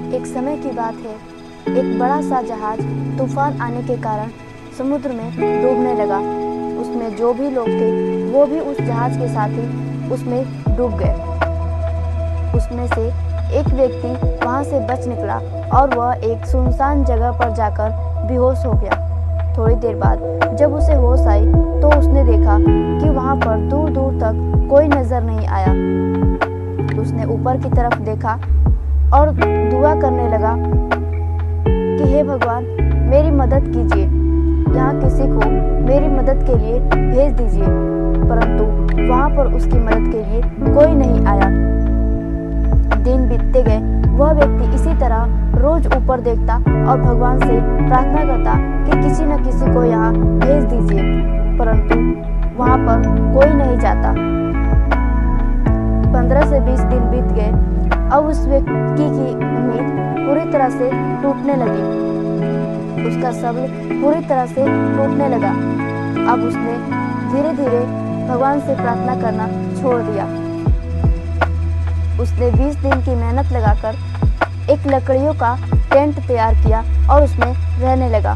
एक समय की बात है, एक बड़ा सा जहाज तूफान आने के कारण समुद्र में डूबने लगा। उसमें जो भी लोग थे वो भी उस जहाज के साथ ही उसमें डूब गए। उसमें से एक व्यक्ति वहां से बच निकला और वह एक सुनसान जगह पर जाकर बेहोश हो गया। थोड़ी देर बाद जब उसे होश आई तो उसने देखा कि वहां पर दूर दूर तक कोई नजर नहीं आया। उसने ऊपर की तरफ देखा और दुआ करने लगा कि हे भगवान, मेरी मदद कीजिए, यहाँ किसी को मेरी मदद के लिए भेज दीजिए। परंतु वहां पर उसकी मदद के लिए कोई नहीं आया। दिन बीतते गए, वह व्यक्ति इसी तरह रोज ऊपर देखता और भगवान से प्रार्थना करता कि किसी न किसी को यहाँ भेज दीजिए, परंतु वहां पर कोई नहीं जाता। 15 से 20 दिन बीत गए। अब उस व्यक्ति की उम्मीद पूरी तरह से टूटने लगी। उसका सब्र पूरी तरह से टूटने लगा। अब उसने धीरे धीरे भगवान से प्रार्थना करना छोड़ दिया। उसने 20 दिन की मेहनत लगाकर एक लकड़ियों का टेंट तैयार किया और उसमें रहने लगा।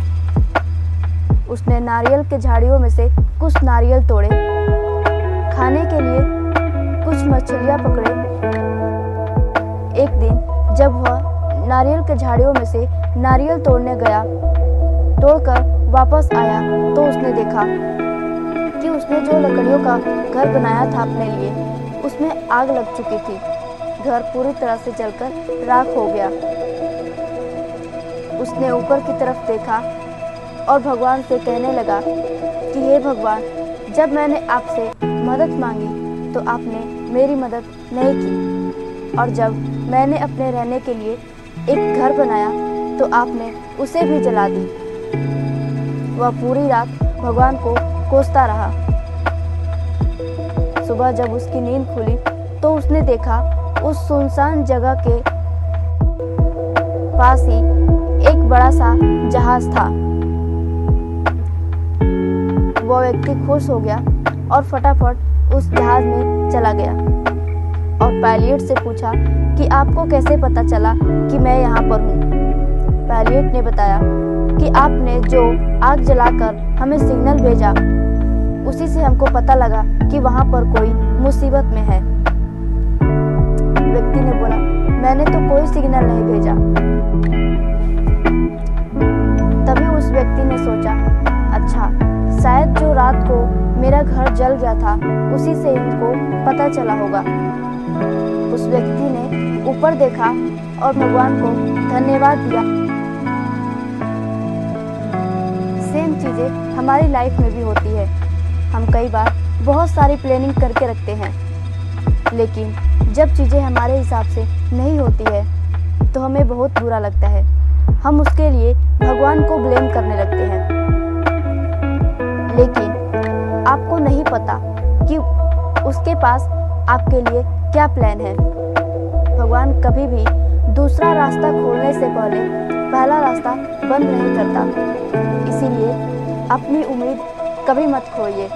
उसने नारियल के झाड़ियों में से कुछ नारियल तोड़े, खाने के लिए कुछ मछलियां पकड़े। एक दिन जब वह नारियल के झाड़ियों में से नारियल तोड़ने गया, तोड़कर वापस आया तो उसने देखा कि उसने जो लकड़ियों का घर बनाया था अपने लिए, उसमें आग लग चुकी थी। घर पूरी तरह से जलकर राख हो गया। उसने ऊपर की तरफ देखा और भगवान से कहने लगा कि हे भगवान, जब मैंने आपसे मदद मांगी तो आपने मेरी मदद नहीं की, और जब मैंने अपने रहने के लिए एक घर बनाया तो आपने उसे भी जला दी। वह पूरी रात भगवान को कोसता रहा। सुबह जब उसकी नींद खुली तो उसने देखा उस सुनसान जगह के पास ही एक बड़ा सा जहाज था। वह व्यक्ति खुश हो गया और फटाफट उस जहाज में चला गया और पायलट से पूछा कि आपको कैसे पता चला कि मैं यहाँ पर हूँ। पायलट ने बताया कि आपने जो आग जलाकर हमें सिग्नल भेजा, उसी से हमको पता लगा कि वहाँ पर कोई मुसीबत में है। व्यक्ति ने बोला, मैंने तो कोई सिग्नल नहीं भेजा। तभी उस व्यक्ति ने सोचा, अच्छा, शायद जो रात को मेरा घर जल गया था उसी से इनको पता चला होगा। उस व्यक्ति ने ऊपर देखा और भगवान को धन्यवाद दिया। सेम चीजें हमारी लाइफ में भी होती है। हम कई बार बहुत सारी प्लानिंग करके रखते हैं, लेकिन जब चीजें हमारे हिसाब से नहीं होती है तो हमें बहुत बुरा लगता है। हम उसके लिए भगवान को ब्लेम करने लगते हैं, लेकिन आपको नहीं पता कि उसके पास आपके लिए क्या प्लान है। भगवान कभी भी दूसरा रास्ता खोलने से पहले पहला रास्ता बंद नहीं करता। इसीलिए अपनी उम्मीद कभी मत खोइए।